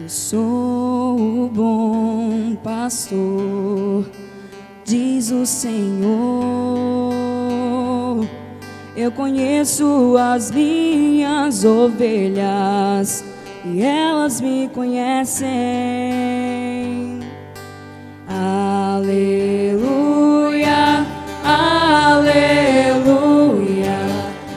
Eu sou o bom pastor, diz o Senhor. Eu conheço as minhas ovelhas e elas me conhecem. Aleluia, aleluia,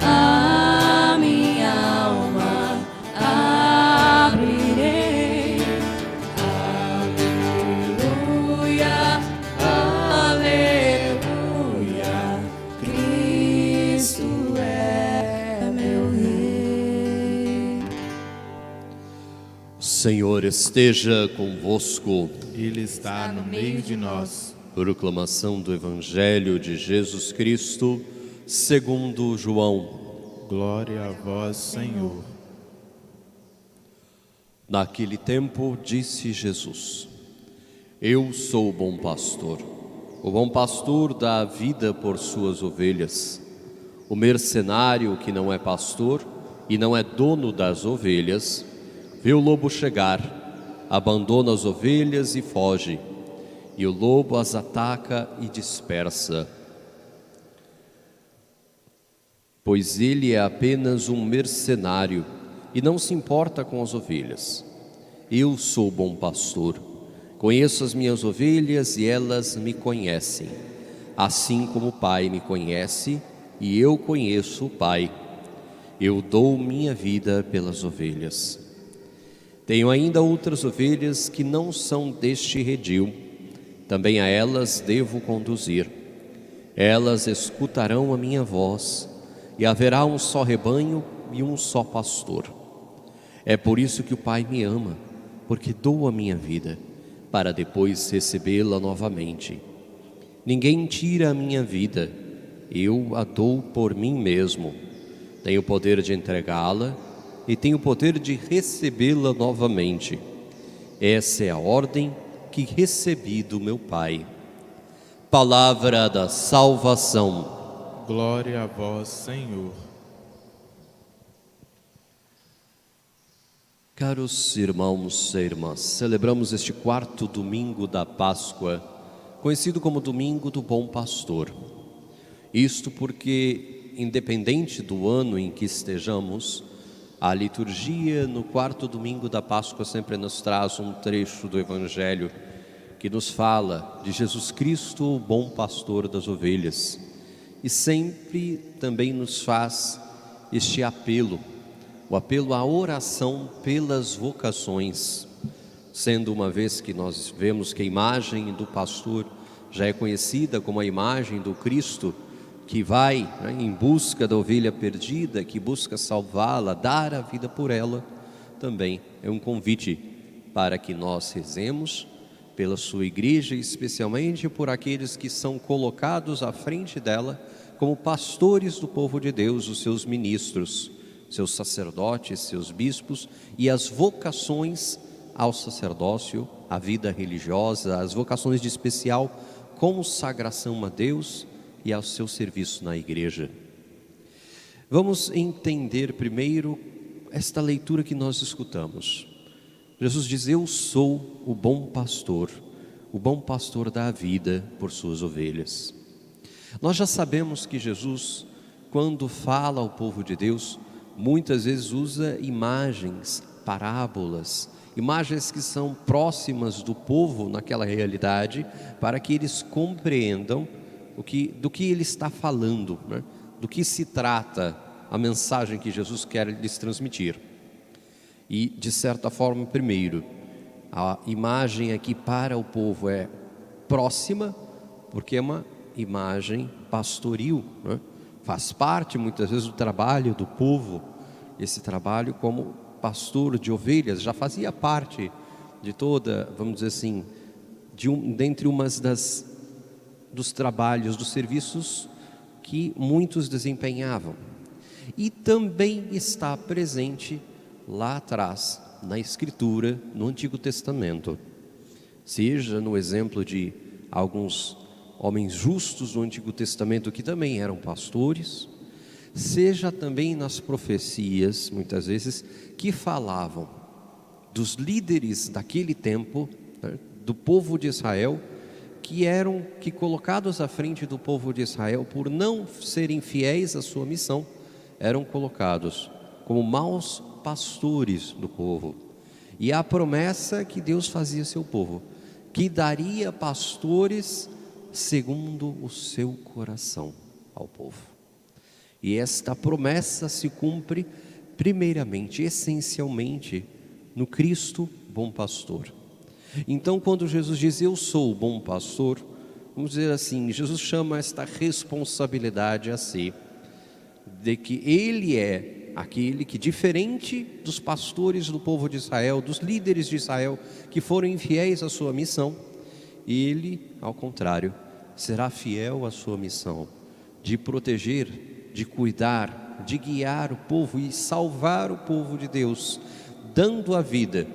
a minha alma abrirei. Aleluia, aleluia, Cristo é meu Rei. O Senhor esteja convosco. Ele está no meio de nós. Proclamação do Evangelho de Jesus Cristo, segundo João. Glória a vós, Senhor. Naquele tempo disse Jesus: Eu sou o bom pastor. O bom pastor dá a vida por suas ovelhas. O mercenário que não é pastor e não é dono das ovelhas, vê o lobo chegar, abandona as ovelhas e foge, e o lobo as ataca e dispersa. Pois ele é apenas um mercenário e não se importa com as ovelhas. Eu sou o bom pastor, conheço as minhas ovelhas e elas me conhecem, assim como o Pai me conhece e eu conheço o Pai. Eu dou minha vida pelas ovelhas. Tenho ainda outras ovelhas que não são deste redil, também a elas devo conduzir. Elas escutarão a minha voz, e haverá um só rebanho e um só pastor. É por isso que o Pai me ama, porque dou a minha vida, para depois recebê-la novamente. Ninguém tira a minha vida, eu a dou por mim mesmo. Tenho o poder de entregá-la, e tenho o poder de recebê-la novamente. Essa é a ordem que recebi do meu Pai. Palavra da salvação. Glória a vós, Senhor. Caros irmãos e irmãs, celebramos este quarto domingo da Páscoa, conhecido como Domingo do Bom Pastor. Isto porque, independente do ano em que estejamos, a liturgia no quarto domingo da Páscoa sempre nos traz um trecho do Evangelho que nos fala de Jesus Cristo, o bom pastor das ovelhas, e sempre também nos faz este apelo, o apelo à oração pelas vocações, sendo uma vez que nós vemos que a imagem do pastor já é conhecida como a imagem do Cristo, que vai em busca da ovelha perdida, que busca salvá-la, dar a vida por ela, também é um convite para que nós rezemos pela sua igreja, especialmente por aqueles que são colocados à frente dela como pastores do povo de Deus, os seus ministros, seus sacerdotes, seus bispos, e as vocações ao sacerdócio, à vida religiosa, as vocações de especial consagração a Deus e ao seu serviço na igreja. Vamos entender primeiro esta leitura que nós escutamos. Jesus diz: eu sou o bom pastor dá a vida por suas ovelhas. Nós já sabemos que Jesus, quando fala ao povo de Deus, muitas vezes usa imagens, parábolas, imagens que são próximas do povo naquela realidade, para que eles compreendam do que ele está falando, né? Do que se trata a mensagem que Jesus quer lhes transmitir. E, de certa forma, primeiro, a imagem aqui para o povo é próxima, porque é uma imagem pastoril, né? Faz parte muitas vezes do trabalho do povo, esse trabalho como pastor de ovelhas, já fazia parte de toda, vamos dizer assim, dentre umas dos trabalhos, dos serviços que muitos desempenhavam. E também está presente lá atrás, na Escritura, no Antigo Testamento. Seja no exemplo de alguns homens justos do Antigo Testamento que também eram pastores, seja também nas profecias, muitas vezes, que falavam dos líderes daquele tempo, né, do povo de Israel, que colocados à frente do povo de Israel, por não serem fiéis à sua missão, eram colocados como maus pastores do povo. E a promessa que Deus fazia ao seu povo, que daria pastores segundo o seu coração ao povo. E esta promessa se cumpre primeiramente, essencialmente, no Cristo bom pastor. Então, quando Jesus diz, eu sou o bom pastor, vamos dizer assim, Jesus chama esta responsabilidade a si, de que Ele é aquele que, diferente dos pastores do povo de Israel, dos líderes de Israel, que foram infiéis à sua missão, Ele, ao contrário, será fiel à sua missão, de proteger, de cuidar, de guiar o povo e salvar o povo de Deus, dando a vida,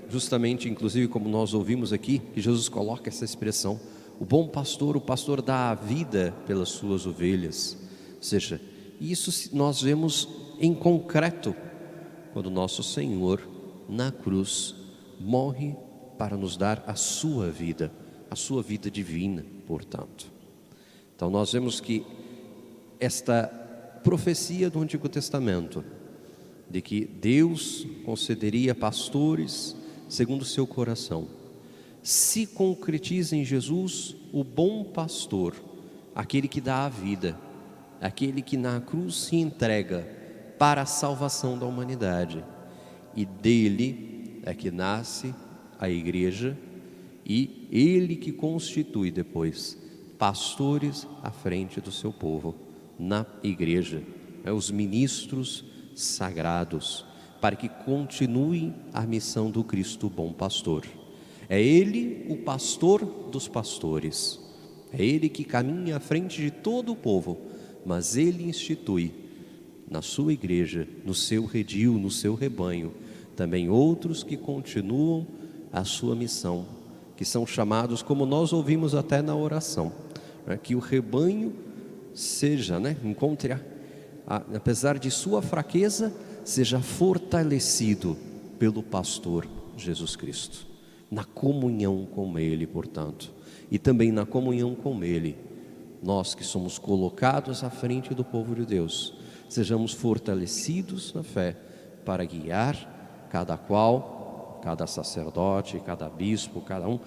justamente, inclusive como nós ouvimos aqui, que Jesus coloca essa expressão, o bom pastor, o pastor dá a vida pelas suas ovelhas. Ou seja, isso nós vemos em concreto, quando nosso Senhor, na cruz, morre para nos dar a sua vida divina, portanto. Então nós vemos que esta profecia do Antigo Testamento, de que Deus concederia pastores segundo o seu coração, se concretiza em Jesus, o bom pastor, aquele que dá a vida, aquele que na cruz se entrega para a salvação da humanidade, e dele é que nasce a igreja, e ele que constitui depois pastores à frente do seu povo, na igreja, os ministros sagrados, para que continuem a missão do Cristo bom pastor. É Ele o pastor dos pastores, é Ele que caminha à frente de todo o povo, mas Ele institui na sua igreja, no seu redil, no seu rebanho, também outros que continuam a sua missão, que são chamados, como nós ouvimos até na oração, que o rebanho seja, encontre, apesar de sua fraqueza, seja fortalecido pelo pastor Jesus Cristo, na comunhão com Ele, portanto, e também na comunhão com Ele, nós que somos colocados à frente do povo de Deus, sejamos fortalecidos na fé, para guiar cada qual, cada sacerdote, cada bispo, cada um,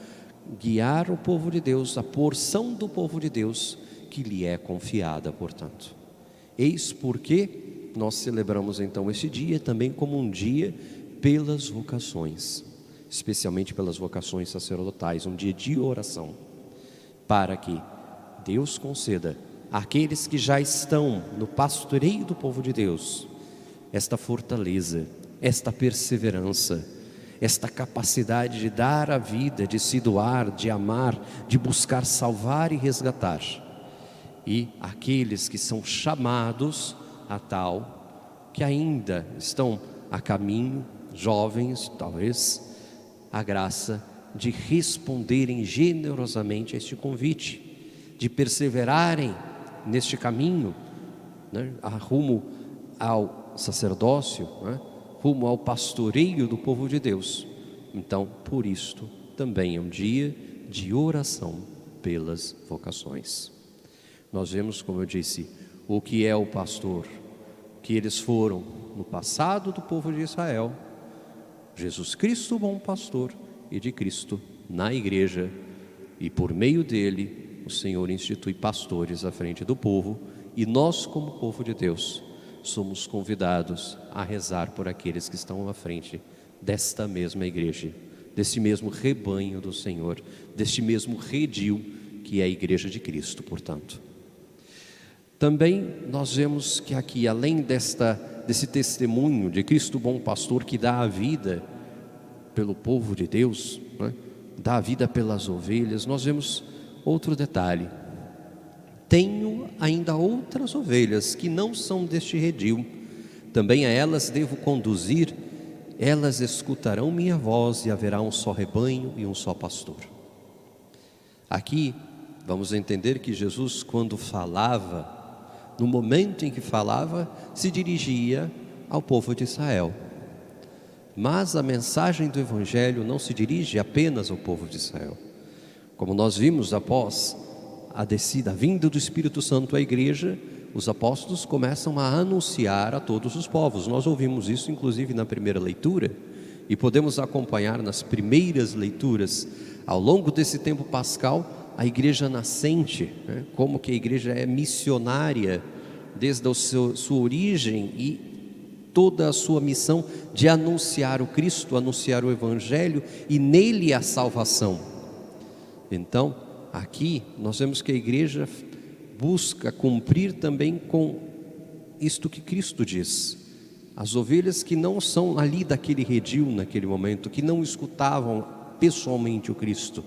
guiar o povo de Deus, a porção do povo de Deus, que lhe é confiada, portanto. Eis porque nós celebramos então este dia também como um dia pelas vocações, especialmente pelas vocações sacerdotais, um dia de oração, para que Deus conceda àqueles que já estão no pastoreio do povo de Deus, esta fortaleza, esta perseverança, esta capacidade de dar a vida, de se doar, de amar, de buscar salvar e resgatar. E aqueles que são chamados a tal, que ainda estão a caminho, jovens talvez, a graça de responderem generosamente a este convite, de perseverarem neste caminho, rumo ao sacerdócio, rumo ao pastoreio do povo de Deus. Então, por isto, também é um dia de oração pelas vocações. Nós vemos, como eu disse, o que é o pastor, que eles foram no passado do povo de Israel, Jesus Cristo, bom pastor, e de Cristo na igreja, e por meio dele o Senhor institui pastores à frente do povo, e nós, como povo de Deus, somos convidados a rezar por aqueles que estão à frente desta mesma igreja, desse mesmo rebanho do Senhor, deste mesmo redil que é a igreja de Cristo, portanto. Também nós vemos que aqui, além desse testemunho de Cristo bom pastor que dá a vida pelo povo de Deus, dá a vida pelas ovelhas, nós vemos outro detalhe: tenho ainda outras ovelhas que não são deste redil, também a elas devo conduzir, elas escutarão minha voz e haverá um só rebanho e um só pastor. Aqui vamos entender que Jesus, quando falava, no momento em que falava, se dirigia ao povo de Israel, Mas a mensagem do Evangelho não se dirige apenas ao povo de Israel. Como nós vimos após a descida, a vinda do Espírito Santo à igreja, os apóstolos começam a anunciar a todos os povos. Nós ouvimos isso inclusive na primeira leitura e podemos acompanhar nas primeiras leituras, ao longo desse tempo pascal, a igreja nascente, né? Como que a igreja é missionária desde a sua origem e toda a sua missão de anunciar o Cristo, anunciar o Evangelho e nele a salvação. Então, aqui nós vemos que a igreja busca cumprir também com isto que Cristo diz. As ovelhas que não são ali daquele redil naquele momento, que não escutavam pessoalmente o Cristo,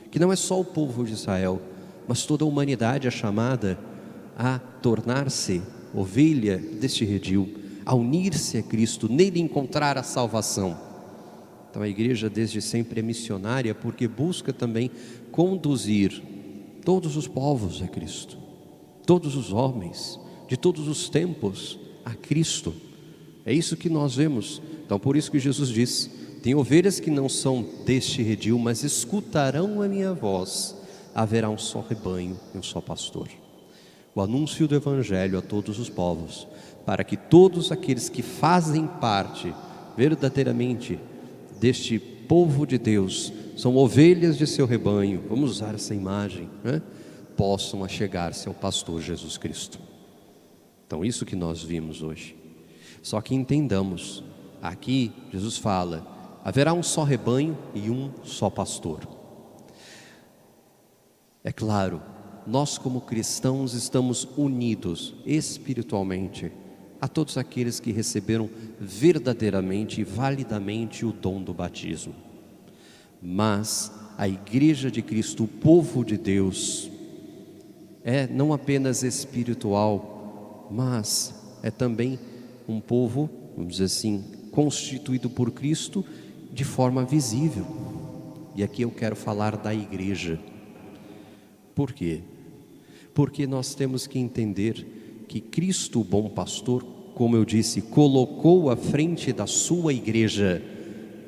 que não é só o povo de Israel, mas toda a humanidade é chamada a tornar-se ovelha deste redil, a unir-se a Cristo, nele encontrar a salvação. Então a igreja desde sempre é missionária porque busca também conduzir todos os povos a Cristo, todos os homens, de todos os tempos, a Cristo. É isso que nós vemos. Então por isso que Jesus diz: tem ovelhas que não são deste redil, mas escutarão a minha voz. Haverá um só rebanho e um só pastor. O anúncio do Evangelho a todos os povos, para que todos aqueles que fazem parte verdadeiramente deste povo de Deus, são ovelhas de seu rebanho, vamos usar essa imagem, né? Possam achegar-se ao pastor Jesus Cristo. Então isso que nós vimos hoje. Só que entendamos, aqui Jesus fala: haverá um só rebanho e um só pastor. É claro, nós como cristãos estamos unidos espiritualmente a todos aqueles que receberam verdadeiramente e validamente o dom do batismo. Mas a igreja de Cristo, o povo de Deus, é não apenas espiritual, mas é também um povo, vamos dizer assim, constituído por Cristo de forma visível. E aqui eu quero falar da igreja. Por quê? Porque nós temos que entender que Cristo, o bom pastor, como eu disse, colocou à frente da sua igreja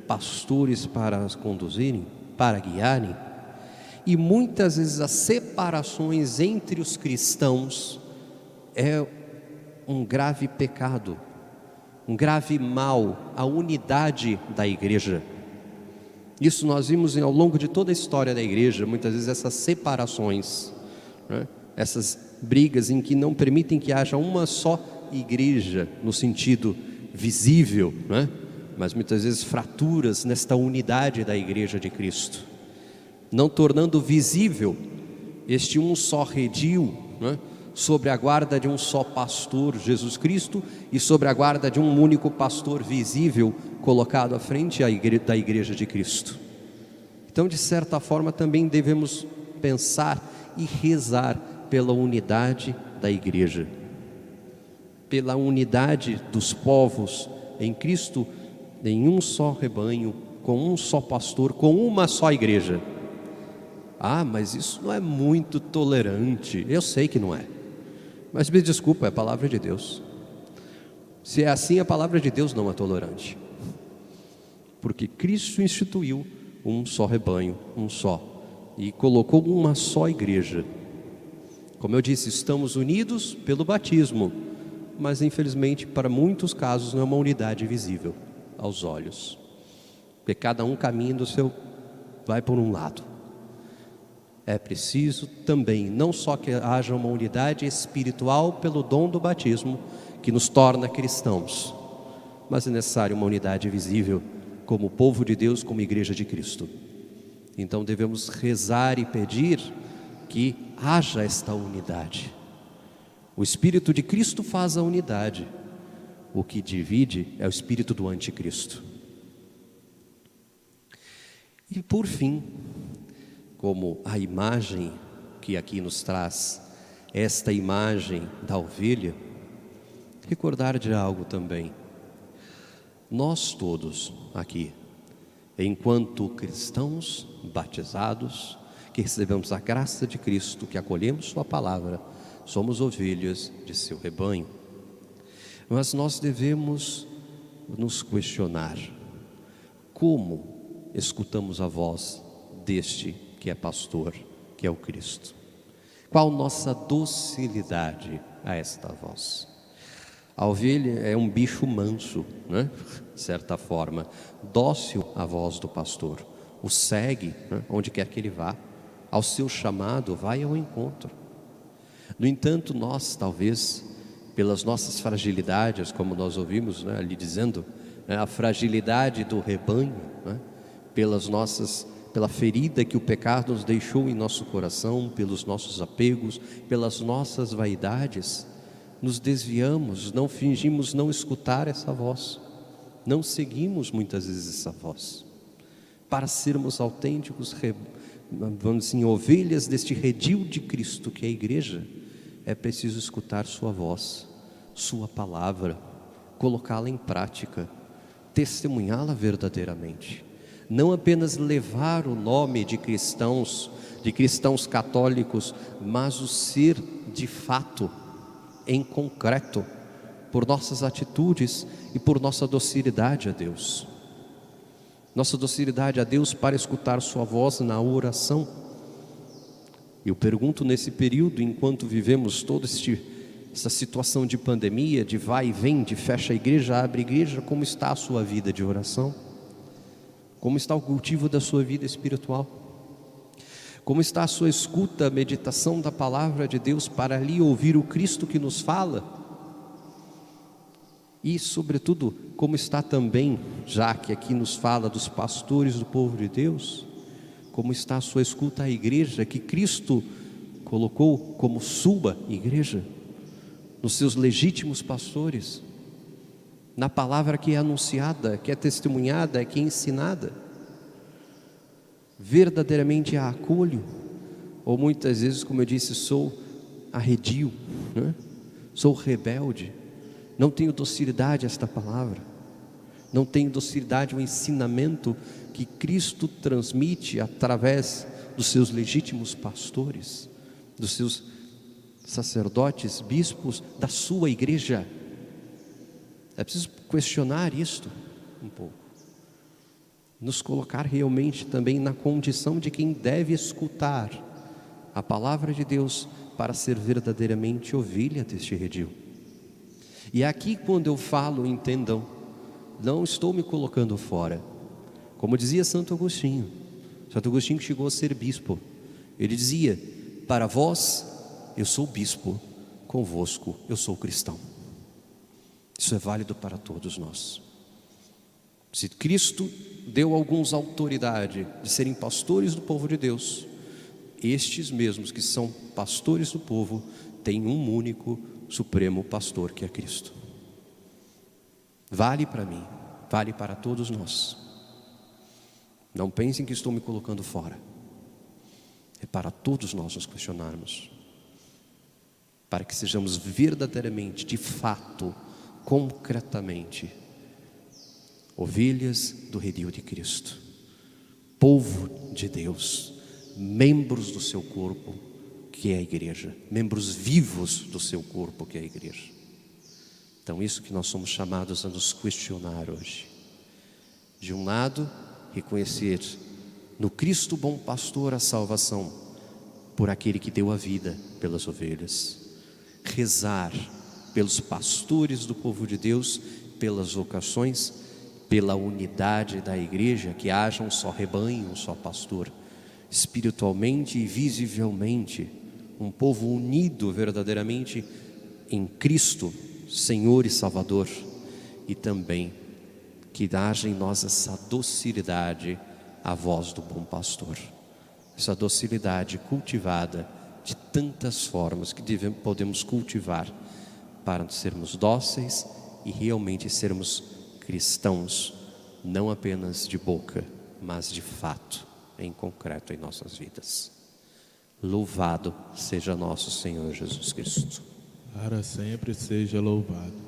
pastores para as conduzirem, para guiarem. E muitas vezes as separações entre os cristãos é um grave pecado, um grave mal, a unidade da igreja. Isso nós vimos ao longo de toda a história da igreja, muitas vezes essas separações, né? Essas brigas em que não permitem que haja uma só igreja no sentido visível, né? Mas muitas vezes fraturas nesta unidade da igreja de Cristo, não tornando visível este um só redil, né? Sobre a guarda de um só pastor, Jesus Cristo, e sobre a guarda de um único pastor visível colocado à frente da igreja de Cristo. Então, de certa forma, também devemos pensar e rezar pela unidade da igreja, pela unidade dos povos em Cristo, em um só rebanho, com um só pastor, com uma só igreja. Ah, mas isso não é muito tolerante. Eu sei que não é, mas me desculpa, é a palavra de Deus. Se é assim, a palavra de Deus não é tolerante, porque Cristo instituiu um só rebanho, um só, e colocou uma só igreja. Como eu disse, estamos unidos pelo batismo, mas infelizmente para muitos casos não é uma unidade visível aos olhos, porque cada um caminha do seu, vai por um lado. É preciso também, não só que haja uma unidade espiritual pelo dom do batismo, que nos torna cristãos, mas é necessário uma unidade visível como povo de Deus, como igreja de Cristo. Então devemos rezar e pedir que haja esta unidade. O Espírito de Cristo faz a unidade. O que divide é o espírito do anticristo. E por fim, como a imagem que aqui nos traz, esta imagem da ovelha, recordar de algo também. Nós todos aqui, enquanto cristãos batizados, que recebemos a graça de Cristo, que acolhemos sua palavra, somos ovelhas de seu rebanho. Mas nós devemos nos questionar, como escutamos a voz deste que é pastor, que é o Cristo? Qual nossa docilidade a esta voz? A ovelha é um bicho manso, né? De certa forma, dócil à voz do pastor, o segue, né? Onde quer que ele vá, ao seu chamado vai ao encontro. No entanto, nós talvez, pelas nossas fragilidades, como nós ouvimos, né, ali dizendo, né, a fragilidade do rebanho, né, pela ferida que o pecado nos deixou em nosso coração, pelos nossos apegos, pelas nossas vaidades, nos desviamos, não fingimos não escutar essa voz, não seguimos muitas vezes essa voz. Para sermos autênticos, vamos dizer, ovelhas deste redil de Cristo que é a igreja, é preciso escutar sua voz, sua palavra, colocá-la em prática, testemunhá-la verdadeiramente. Não apenas levar o nome de cristãos católicos, mas o ser de fato, em concreto, por nossas atitudes e por nossa docilidade a Deus. Nossa docilidade a Deus para escutar sua voz na oração. Eu pergunto nesse período, enquanto vivemos toda essa situação de pandemia, de vai e vem, de fecha a igreja, abre a igreja, como está a sua vida de oração? Como está o cultivo da sua vida espiritual? Como está a sua escuta, a meditação da palavra de Deus para ali ouvir o Cristo que nos fala? E sobretudo, como está também, já que aqui nos fala dos pastores do povo de Deus, como está a sua escuta à igreja que Cristo colocou como sua igreja, nos seus legítimos pastores, na palavra que é anunciada, que é testemunhada, que é ensinada? Verdadeiramente a acolho? Ou muitas vezes, como eu disse, sou arredio, né? Sou rebelde, não tenho docilidade a esta palavra, não tenho docilidade ao ensinamento que Cristo transmite através dos seus legítimos pastores, dos seus sacerdotes, bispos, da sua igreja. É preciso questionar isto um pouco, nos colocar realmente também na condição de quem deve escutar a palavra de Deus para ser verdadeiramente ovelha deste redil. E aqui, quando eu falo, entendam, não estou me colocando fora. Como dizia Santo Agostinho que chegou a ser bispo, ele dizia: para vós eu sou bispo, convosco eu sou cristão. Isso é válido para todos nós. Se Cristo deu a alguns autoridade de serem pastores do povo de Deus, estes mesmos que são pastores do povo têm um único supremo pastor, que é Cristo. Vale para mim, vale para todos nós. Não pensem que estou me colocando fora. É para todos nós nos questionarmos, para que sejamos verdadeiramente, de fato, concretamente, ovelhas do redil de Cristo, povo de Deus, membros do seu corpo, que é a igreja, membros vivos do seu corpo, que é a igreja. Então, isso que nós somos chamados a nos questionar hoje. De um lado, reconhecer no Cristo bom pastor a salvação, por aquele que deu a vida pelas ovelhas. Rezar pelos pastores do povo de Deus, pelas vocações, pela unidade da igreja, que haja um só rebanho, um só pastor, espiritualmente e visivelmente, um povo unido verdadeiramente em Cristo, Senhor e Salvador, e também que haja em nós essa docilidade à voz do bom pastor, essa docilidade cultivada de tantas formas que podemos cultivar para sermos dóceis e realmente sermos cristãos, não apenas de boca, mas de fato, em concreto em nossas vidas. Louvado seja nosso Senhor Jesus Cristo. Para sempre seja louvado.